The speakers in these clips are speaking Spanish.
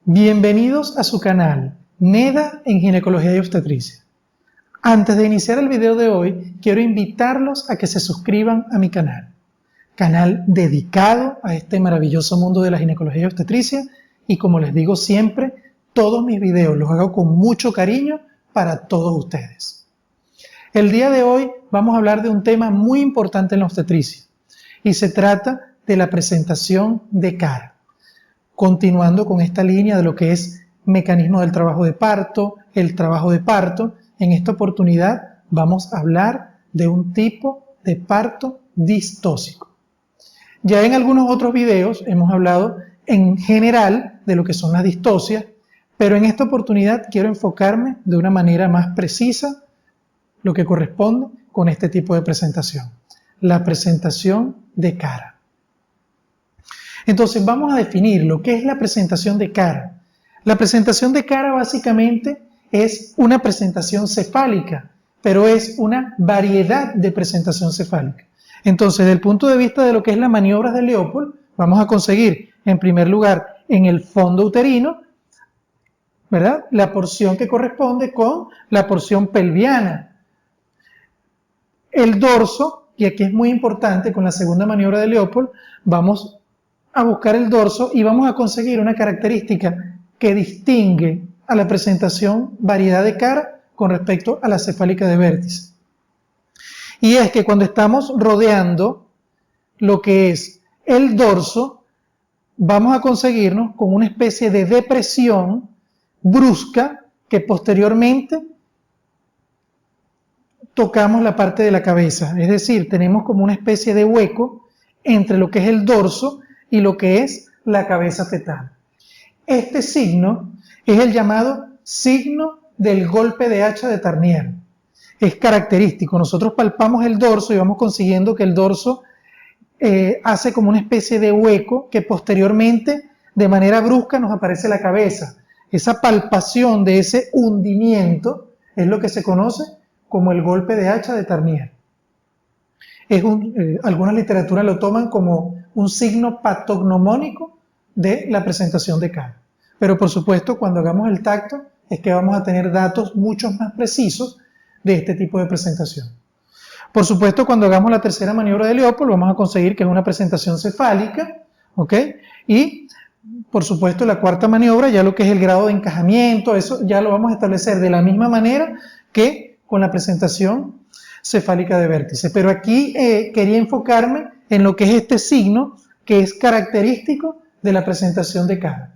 Bienvenidos a su canal, NEDA en Ginecología y Obstetricia. Antes de iniciar el video de hoy, quiero invitarlos a que se suscriban a mi canal dedicado a este maravilloso mundo de la ginecología y obstetricia, y como les digo siempre, todos mis videos los hago con mucho cariño para todos ustedes. El día de hoy vamos a hablar de un tema muy importante en la obstetricia, y se trata de la presentación de cara. Continuando con esta línea de lo que es mecanismo del trabajo de parto, el trabajo de parto, en esta oportunidad vamos a hablar de un tipo de parto distóxico. Ya en algunos otros videos hemos hablado en general de lo que son las distocias, pero en esta oportunidad quiero enfocarme de una manera más precisa lo que corresponde con este tipo de presentación, la presentación de cara. Entonces vamos a definir lo que es la presentación de cara. La presentación de cara básicamente es una presentación cefálica, pero es una variedad de presentación cefálica. Entonces, desde el punto de vista de lo que es la maniobra de Leopold, vamos a conseguir, en primer lugar, en el fondo uterino, ¿verdad?, la porción que corresponde con la porción pelviana. El dorso, y aquí es muy importante, con la segunda maniobra de Leopold, vamos a buscar el dorso y vamos a conseguir una característica que distingue a la presentación variedad de cara con respecto a la cefálica de vértice. Y es que cuando estamos rodeando lo que es el dorso, vamos a conseguirnos con una especie de depresión brusca que posteriormente tocamos la parte de la cabeza. Es decir, tenemos como una especie de hueco entre lo que es el dorso y lo que es la cabeza fetal. Este signo es el llamado signo del golpe de hacha de Tarnier. Es característico. Nosotros palpamos el dorso y vamos consiguiendo que el dorso hace como una especie de hueco que posteriormente, de manera brusca, nos aparece la cabeza. Esa palpación de ese hundimiento es lo que se conoce como el golpe de hacha de Tarnier. Algunas literaturas lo toman como un signo patognomónico de la presentación de cara. Pero por supuesto, cuando hagamos el tacto, es que vamos a tener datos mucho más precisos de este tipo de presentación. Por supuesto, cuando hagamos la tercera maniobra de Leopold, vamos a conseguir que es una presentación cefálica, ¿ok? Y, por supuesto, la cuarta maniobra, ya lo que es el grado de encajamiento, eso ya lo vamos a establecer de la misma manera que con la presentación cefálica de vértice. Pero aquí quería enfocarme en lo que es este signo que es característico de la presentación de cara.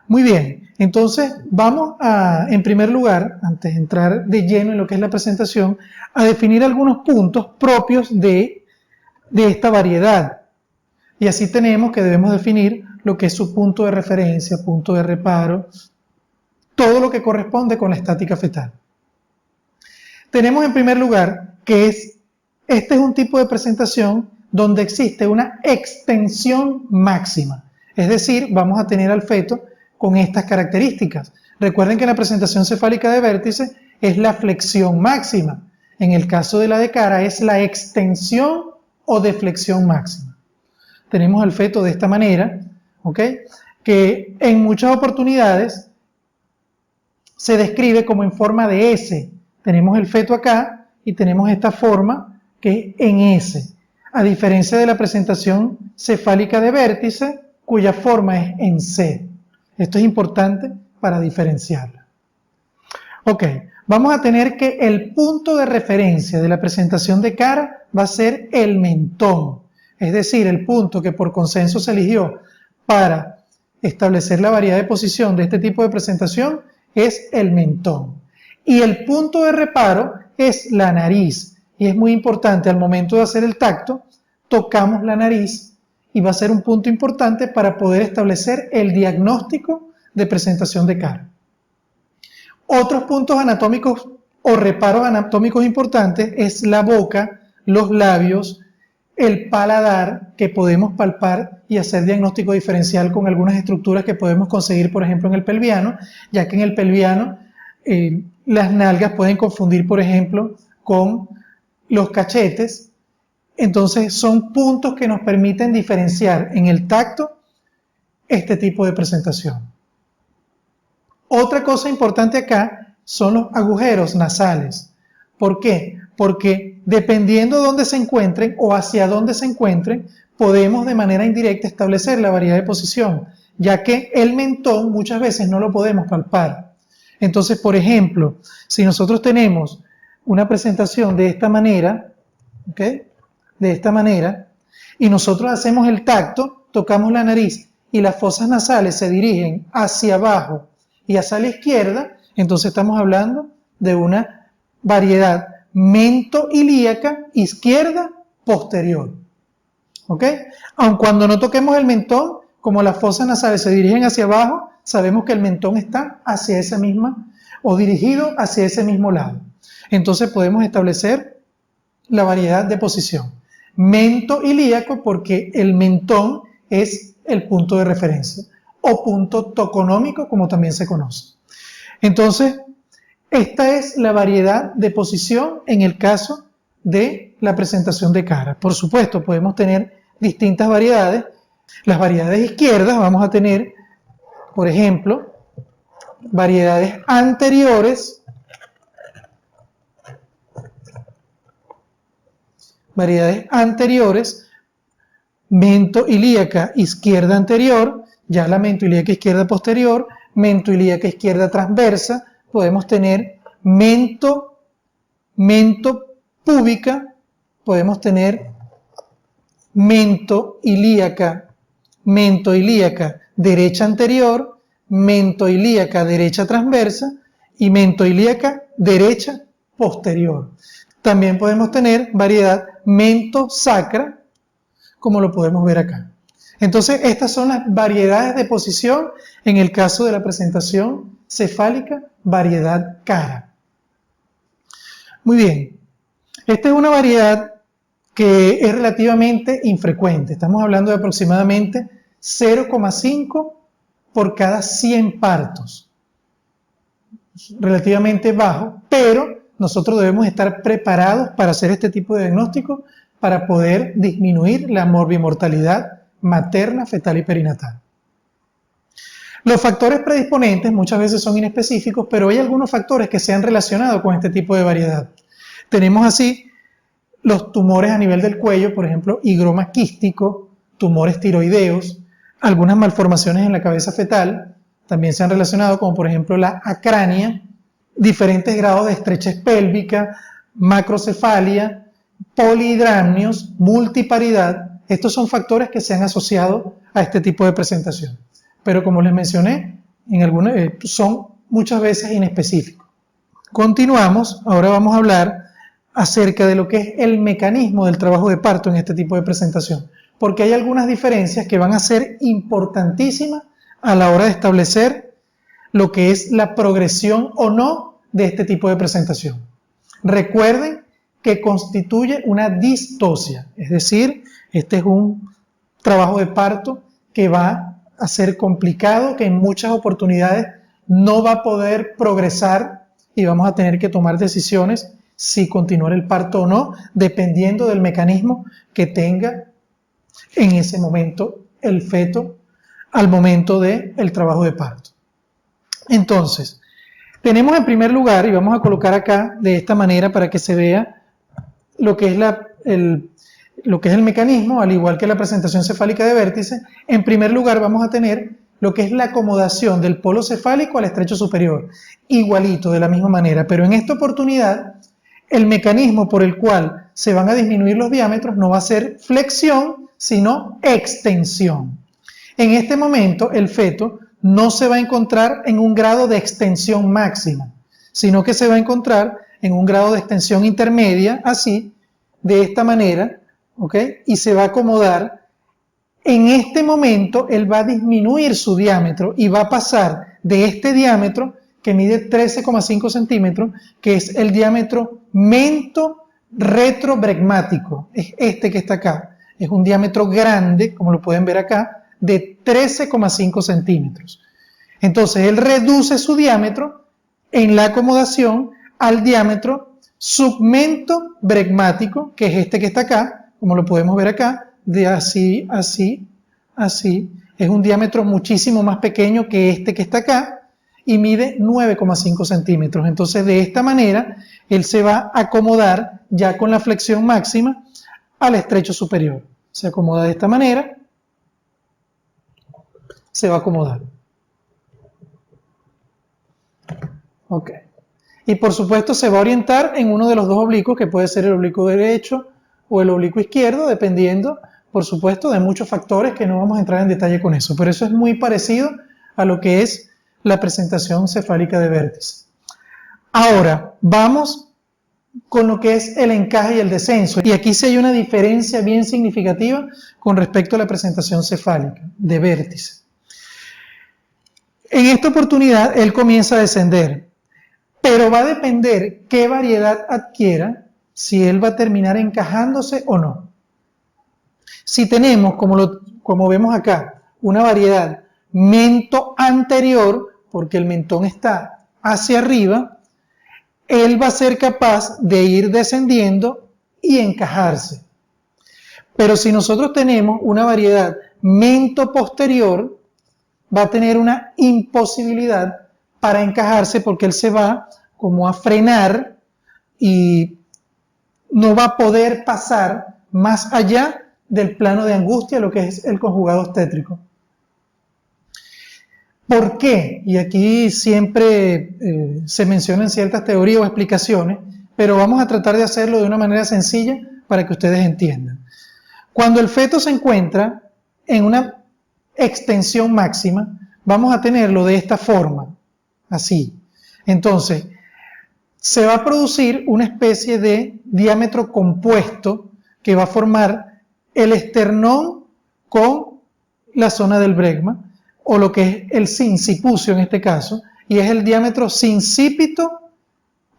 Muy bien, entonces vamos a, en primer lugar, antes de entrar de lleno en lo que es la presentación, a definir algunos puntos propios de esta variedad. Y así tenemos que debemos definir lo que es su punto de referencia, punto de reparo, todo lo que corresponde con la estática fetal. Tenemos en primer lugar que este es un tipo de presentación donde existe una extensión máxima. Es decir, vamos a tener al feto con estas características. Recuerden que la presentación cefálica de vértice es la flexión máxima. En el caso de la de cara es la extensión o deflexión máxima. Tenemos al feto de esta manera, ¿ok?, que en muchas oportunidades se describe como en forma de S. Tenemos el feto acá y tenemos esta forma que es en S, a diferencia de la presentación cefálica de vértice, cuya forma es en C. Esto es importante para diferenciarla. Ok, vamos a tener que el punto de referencia de la presentación de cara va a ser el mentón, es decir, el punto que por consenso se eligió para establecer la variedad de posición de este tipo de presentación es el mentón. Y el punto de reparo es la nariz. Y es muy importante, al momento de hacer el tacto, tocamos la nariz y va a ser un punto importante para poder establecer el diagnóstico de presentación de cara. Otros puntos anatómicos o reparos anatómicos importantes es la boca, los labios, el paladar, que podemos palpar y hacer diagnóstico diferencial con algunas estructuras que podemos conseguir, por ejemplo, en el pelviano, ya que en el pelviano las nalgas pueden confundir, por ejemplo, con los cachetes. Entonces son puntos que nos permiten diferenciar en el tacto este tipo de presentación. Otra cosa importante acá son los agujeros nasales. ¿Por qué? Porque dependiendo de dónde se encuentren o hacia dónde se encuentren, podemos de manera indirecta establecer la variedad de posición, ya que el mentón muchas veces no lo podemos palpar. Entonces, por ejemplo, si nosotros tenemos una presentación de esta manera, ¿ok? De esta manera, y nosotros hacemos el tacto, tocamos la nariz y las fosas nasales se dirigen hacia abajo y hacia la izquierda, entonces estamos hablando de una variedad mento-ilíaca izquierda posterior. ¿Ok? Aun cuando no toquemos el mentón, como las fosas nasales se dirigen hacia abajo, sabemos que el mentón está hacia esa misma o dirigido hacia ese mismo lado. Entonces podemos establecer la variedad de posición. Mento-ilíaco porque el mentón es el punto de referencia o punto toconómico como también se conoce. Entonces, esta es la variedad de posición en el caso de la presentación de cara. Por supuesto, podemos tener distintas variedades. Las variedades izquierdas vamos a tener, por ejemplo, variedades anteriores, mento-ilíaca izquierda anterior, ya la mento-ilíaca izquierda posterior, mento-ilíaca izquierda transversa, podemos tener mento-púbica, podemos tener mento-ilíaca derecha anterior, mento-ilíaca derecha transversa y mento-ilíaca derecha posterior. También podemos tener variedad mento-sacra, como lo podemos ver acá. Entonces, estas son las variedades de posición en el caso de la presentación cefálica, variedad cara. Muy bien, esta es una variedad que es relativamente infrecuente. Estamos hablando de aproximadamente 0,5 por cada 100 partos. Relativamente bajo, pero nosotros debemos estar preparados para hacer este tipo de diagnóstico para poder disminuir la morbimortalidad materna, fetal y perinatal. Los factores predisponentes muchas veces son inespecíficos, pero hay algunos factores que se han relacionado con este tipo de variedad. Tenemos así los tumores a nivel del cuello, por ejemplo, higroma quístico, tumores tiroideos, algunas malformaciones en la cabeza fetal, también se han relacionado, como por ejemplo la acrania, diferentes grados de estrechez pélvica, macrocefalia, polihidramnios, multiparidad. Estos son factores que se han asociado a este tipo de presentación. Pero como les mencioné, son muchas veces inespecíficos. Continuamos, ahora vamos a hablar acerca de lo que es el mecanismo del trabajo de parto en este tipo de presentación, porque hay algunas diferencias que van a ser importantísimas a la hora de establecer lo que es la progresión o no de este tipo de presentación. Recuerden que constituye una distosia, es decir, este es un trabajo de parto que va a ser complicado, que en muchas oportunidades no va a poder progresar y vamos a tener que tomar decisiones si continuar el parto o no, dependiendo del mecanismo que tenga en ese momento el feto al momento del trabajo de parto. Entonces, tenemos en primer lugar, y vamos a colocar acá de esta manera para que se vea lo que es el mecanismo, al igual que la presentación cefálica de vértice. En primer lugar vamos a tener lo que es la acomodación del polo cefálico al estrecho superior, igualito, de la misma manera, pero en esta oportunidad el mecanismo por el cual se van a disminuir los diámetros no va a ser flexión, sino extensión. En este momento el feto no se va a encontrar en un grado de extensión máxima, sino que se va a encontrar en un grado de extensión intermedia, así, de esta manera, ¿ok? Y se va a acomodar. En este momento él va a disminuir su diámetro y va a pasar de este diámetro que mide 13,5 centímetros, que es el diámetro mento-retrobregmático, es este que está acá, es un diámetro grande, como lo pueden ver acá, de 13,5 centímetros. Entonces él reduce su diámetro en la acomodación al diámetro submento-bregmático, que es este que está acá, como lo podemos ver acá, de así, así, así. Es un diámetro muchísimo más pequeño que este que está acá, y mide 9,5 centímetros. Entonces, de esta manera, él se va a acomodar ya con la flexión máxima al estrecho superior. Se acomoda de esta manera, se va a acomodar. Ok. Y por supuesto se va a orientar en uno de los dos oblicuos, que puede ser el oblicuo derecho o el oblicuo izquierdo, dependiendo, por supuesto, de muchos factores que no vamos a entrar en detalle con eso. Pero eso es muy parecido a lo que es la presentación cefálica de vértice. Ahora, vamos con lo que es el encaje y el descenso. Y aquí sí hay una diferencia bien significativa con respecto a la presentación cefálica de vértice. En esta oportunidad, él comienza a descender, pero va a depender qué variedad adquiera, si él va a terminar encajándose o no. Si tenemos, como vemos acá, una variedad mento anterior, porque el mentón está hacia arriba, él va a ser capaz de ir descendiendo y encajarse. Pero si nosotros tenemos una variedad mento posterior, va a tener una imposibilidad para encajarse, porque él se va como a frenar y no va a poder pasar más allá del plano de angustia, lo que es el conjugado obstétrico. ¿Por qué? Y aquí siempre se mencionan ciertas teorías o explicaciones, pero vamos a tratar de hacerlo de una manera sencilla para que ustedes entiendan. Cuando el feto se encuentra en una extensión máxima, vamos a tenerlo de esta forma, así. Entonces, se va a producir una especie de diámetro compuesto que va a formar el esternón con la zona del bregma, o lo que es el sincipucio en este caso, y es el diámetro sincípito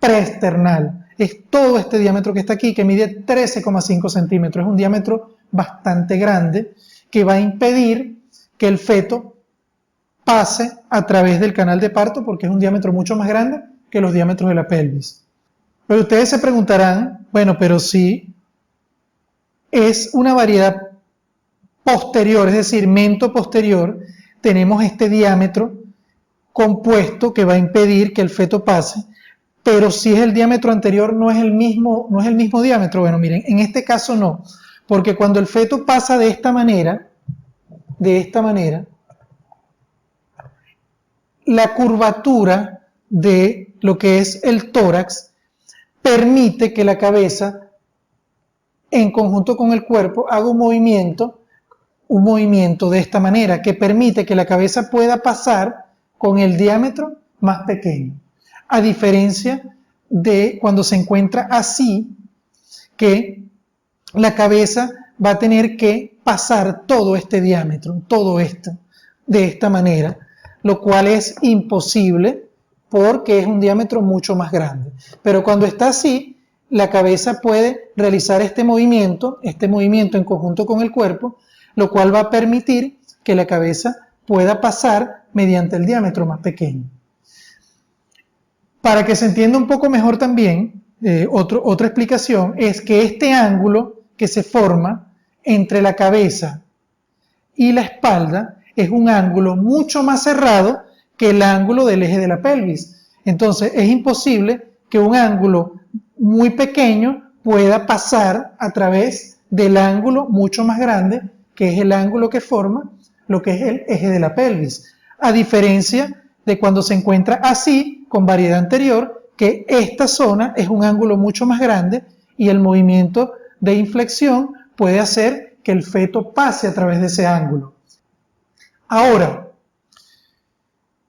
preesternal. Es todo este diámetro que está aquí, que mide 13,5 centímetros. Es un diámetro bastante grande que va a impedir que el feto pase a través del canal de parto, porque es un diámetro mucho más grande que los diámetros de la pelvis. Pero ustedes se preguntarán, bueno, pero si es una variedad posterior, es decir, mento posterior, tenemos este diámetro compuesto que va a impedir que el feto pase, pero si es el diámetro anterior no es el mismo diámetro. Bueno, miren, en este caso no, porque cuando el feto pasa de esta manera, la curvatura de lo que es el tórax permite que la cabeza, en conjunto con el cuerpo, haga un movimiento de esta manera, que permite que la cabeza pueda pasar con el diámetro más pequeño, a diferencia de cuando se encuentra así, que la cabeza va a tener que pasar todo este diámetro, todo esto, de esta manera, lo cual es imposible porque es un diámetro mucho más grande. Pero cuando está así, la cabeza puede realizar este movimiento en conjunto con el cuerpo, lo cual va a permitir que la cabeza pueda pasar mediante el diámetro más pequeño. Para que se entienda un poco mejor también, otra explicación es que este ángulo que se forma entre la cabeza y la espalda es un ángulo mucho más cerrado que el ángulo del eje de la pelvis. Entonces es imposible que un ángulo muy pequeño pueda pasar a través del ángulo mucho más grande, que es el ángulo que forma lo que es el eje de la pelvis, a diferencia de cuando se encuentra así, con variedad anterior, que esta zona es un ángulo mucho más grande y el movimiento de inflexión puede hacer que el feto pase a través de ese ángulo. Ahora,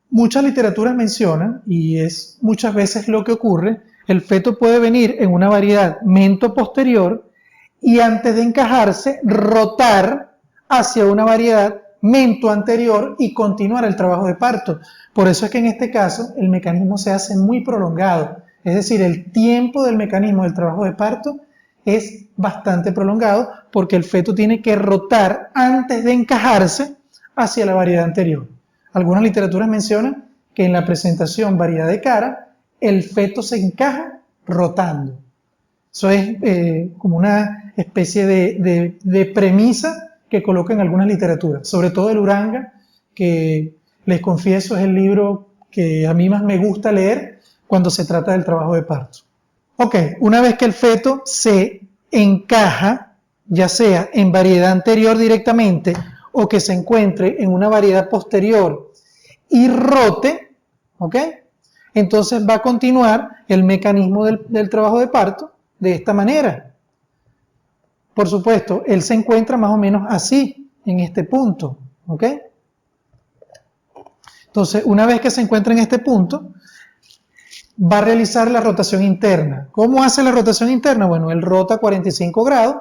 muchas literaturas mencionan, y es muchas veces lo que ocurre, el feto puede venir en una variedad mento posterior y antes de encajarse, rotar hacia una variedad mento anterior y continuar el trabajo de parto. Por eso es que en este caso el mecanismo se hace muy prolongado, es decir, el tiempo del mecanismo del trabajo de parto es bastante prolongado porque el feto tiene que rotar antes de encajarse hacia la variedad anterior. Algunas literaturas mencionan que en la presentación variedad de cara, el feto se encaja rotando. Eso es como una especie de premisa que colocan algunas literaturas, sobre todo el Uranga, que les confieso es el libro que a mí más me gusta leer cuando se trata del trabajo de parto. Ok, una vez que el feto se encaja, ya sea en variedad anterior directamente o que se encuentre en una variedad posterior y rote, ¿ok? Entonces va a continuar el mecanismo del trabajo de parto de esta manera. Por supuesto, él se encuentra más o menos así, en este punto, ¿ok? Entonces, una vez que se encuentra en este punto, va a realizar la rotación interna. ¿Cómo hace la rotación interna? Bueno, él rota 45 grados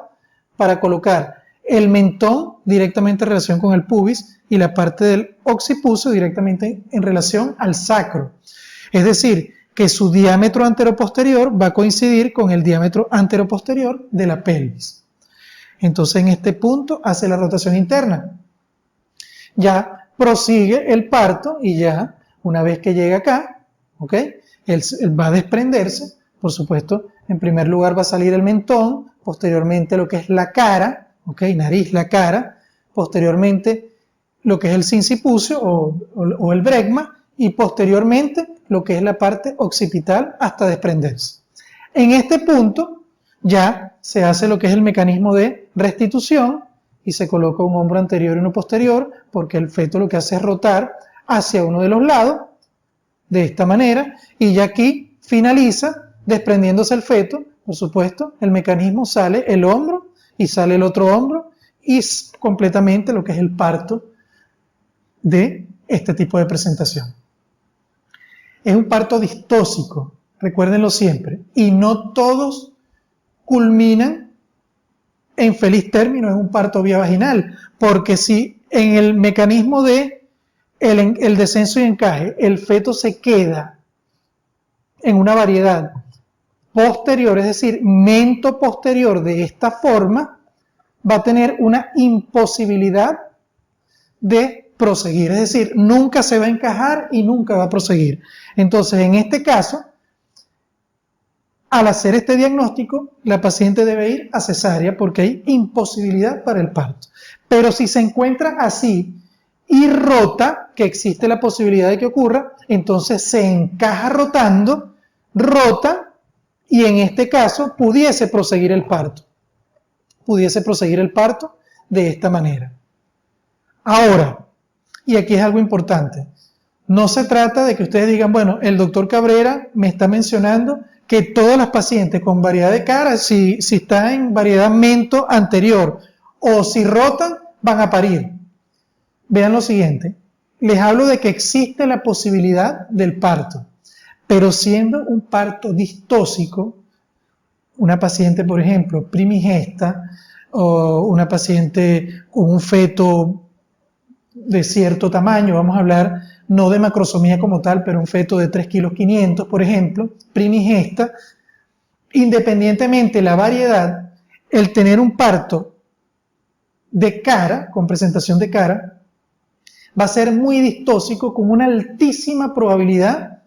para colocar el mentón directamente en relación con el pubis y la parte del occipucio directamente en relación al sacro. Es decir, que su diámetro anteroposterior va a coincidir con el diámetro anteroposterior de la pelvis. Entonces, en este punto hace la rotación interna. Ya prosigue el parto y ya, una vez que llega acá, ¿ok? Él va a desprenderse, por supuesto, en primer lugar va a salir el mentón, posteriormente lo que es la cara, ¿ok? Nariz, la cara, posteriormente lo que es el sincipucio o el bregma y posteriormente lo que es la parte occipital hasta desprenderse. En este punto ya se hace lo que es el mecanismo de restitución y se coloca un hombro anterior y uno posterior porque el feto lo que hace es rotar hacia uno de los lados de esta manera y ya aquí finaliza desprendiéndose el feto, por supuesto, el mecanismo sale el hombro y sale el otro hombro y completamente lo que es el parto de este tipo de presentación. Es un parto distóxico, recuérdenlo siempre, y no todos culminan en feliz término en un parto vía vaginal, porque si en el mecanismo de el descenso y encaje, el feto se queda en una variedad posterior, es decir, mento posterior de esta forma, va a tener una imposibilidad de proseguir, es decir, nunca se va a encajar y nunca va a proseguir. Entonces, en este caso, al hacer este diagnóstico, la paciente debe ir a cesárea porque hay imposibilidad para el parto. Pero si se encuentra así y rota, que existe la posibilidad de que ocurra, entonces se encaja rotando, rota y en este caso pudiese proseguir el parto. Pudiese proseguir el parto de esta manera. Ahora, y aquí es algo importante, no se trata de que ustedes digan, bueno, el doctor Cabrera me está mencionando que todas las pacientes con variedad de cara, si está en variedad mento anterior o si rotan, van a parir. Vean lo siguiente, les hablo de que existe la posibilidad del parto, pero siendo un parto distóxico, una paciente, por ejemplo, primigesta, o una paciente con un feto de cierto tamaño, vamos a hablar no de macrosomía como tal, pero un feto de 3,5 kilos, por ejemplo, primigesta, independientemente de la variedad, el tener un parto de cara, con presentación de cara, va a ser muy distóxico con una altísima probabilidad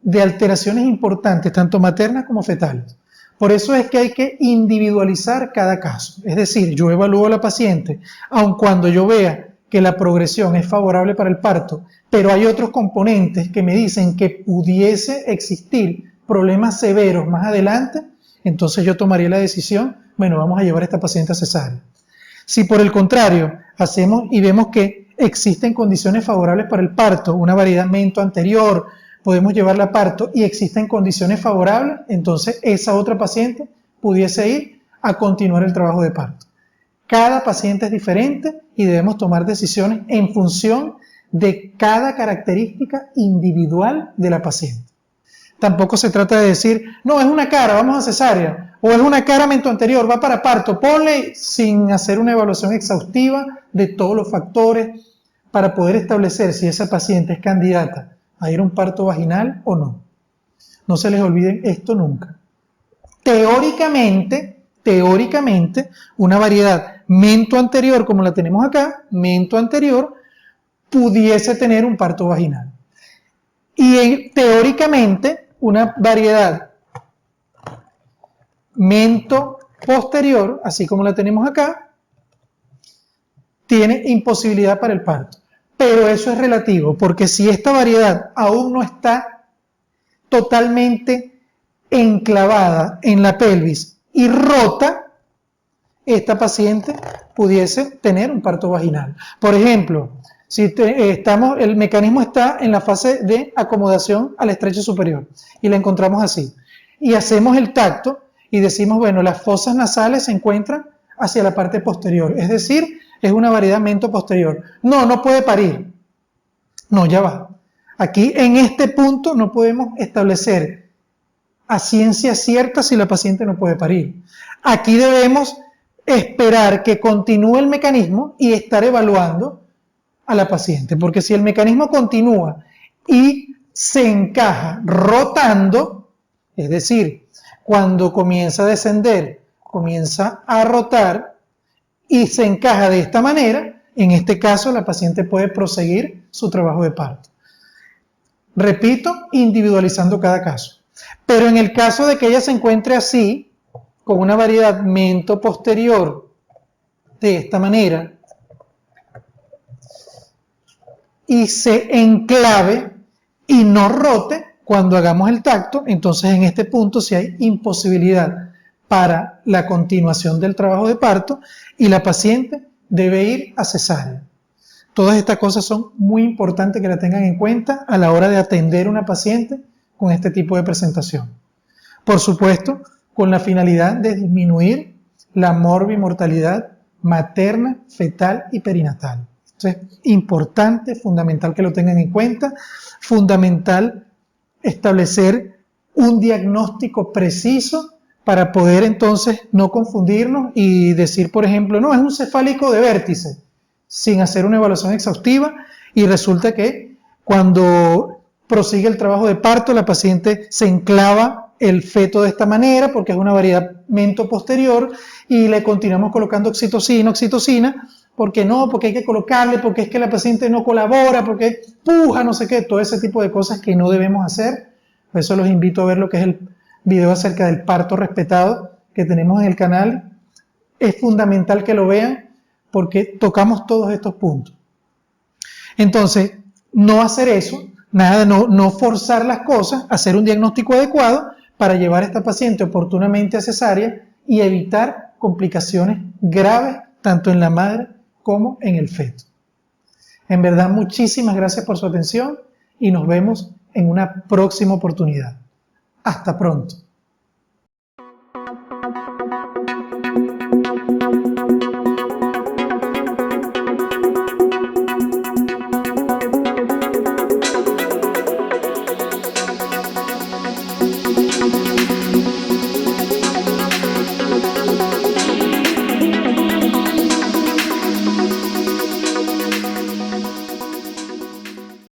de alteraciones importantes, tanto maternas como fetales. Por eso es que hay que individualizar cada caso. Es decir, yo evalúo a la paciente, aun cuando yo vea que la progresión es favorable para el parto, pero hay otros componentes que me dicen que pudiese existir problemas severos más adelante, entonces yo tomaría la decisión, bueno, vamos a llevar a esta paciente a cesárea. Si por el contrario hacemos y vemos que existen condiciones favorables para el parto, una variedad mento anterior, podemos llevarla a parto y existen condiciones favorables, entonces esa otra paciente pudiese ir a continuar el trabajo de parto. Cada paciente es diferente y debemos tomar decisiones en función de cada característica individual de la paciente. Tampoco se trata de decir, no, es una cara, vamos a cesárea, o es una cara mento anterior, va para parto, ponle sin hacer una evaluación exhaustiva de todos los factores para poder establecer si esa paciente es candidata a ir a un parto vaginal o no. No se les olvide esto nunca. Teóricamente, una variedad mento anterior, como la tenemos acá, mento anterior, pudiese tener un parto vaginal. Y teóricamente, una variedad mento posterior, así como la tenemos acá, tiene imposibilidad para el parto. Pero eso es relativo, porque si esta variedad aún no está totalmente enclavada en la pelvis y rota, esta paciente pudiese tener un parto vaginal. Por ejemplo, si el mecanismo está en la fase de acomodación al estrecho superior y la encontramos así, y hacemos el tacto y decimos, bueno, las fosas nasales se encuentran hacia la parte posterior, es decir, es una variedad mento-posterior. No puede parir. No, ya va. Aquí en este punto no podemos establecer a ciencia cierta si la paciente no puede parir. Aquí debemos esperar que continúe el mecanismo y estar evaluando a la paciente, porque si el mecanismo continúa y se encaja rotando, es decir, cuando comienza a descender, comienza a rotar y se encaja de esta manera, en este caso la paciente puede proseguir su trabajo de parto. Repito, individualizando cada caso. Pero en el caso de que ella se encuentre así, con una variedad mento-posterior de esta manera, y se enclave y no rote cuando hagamos el tacto, entonces en este punto sí hay imposibilidad para la continuación del trabajo de parto y la paciente debe ir a cesárea. Todas estas cosas son muy importantes que la tengan en cuenta a la hora de atender a una paciente con este tipo de presentación. Por supuesto, con la finalidad de disminuir la morbimortalidad materna, fetal y perinatal. Entonces, importante, fundamental que lo tengan en cuenta, fundamental establecer un diagnóstico preciso para poder entonces no confundirnos y decir, por ejemplo, no, es un cefálico de vértice, sin hacer una evaluación exhaustiva, y resulta que cuando prosigue el trabajo de parto, la paciente se enclava el feto de esta manera, porque es una variedad mento-posterior, y le continuamos colocando oxitocina, porque no, porque hay que colocarle, porque es que la paciente no colabora, porque puja, no sé qué, todo ese tipo de cosas que no debemos hacer. Por eso los invito a ver lo que es el video acerca del parto respetado que tenemos en el canal. Es fundamental que lo vean porque tocamos todos estos puntos. Entonces, no hacer eso, nada de no forzar las cosas, hacer un diagnóstico adecuado para llevar a esta paciente oportunamente a cesárea y evitar complicaciones graves tanto en la madre como en el feto. En verdad, muchísimas gracias por su atención y nos vemos en una próxima oportunidad. Hasta pronto.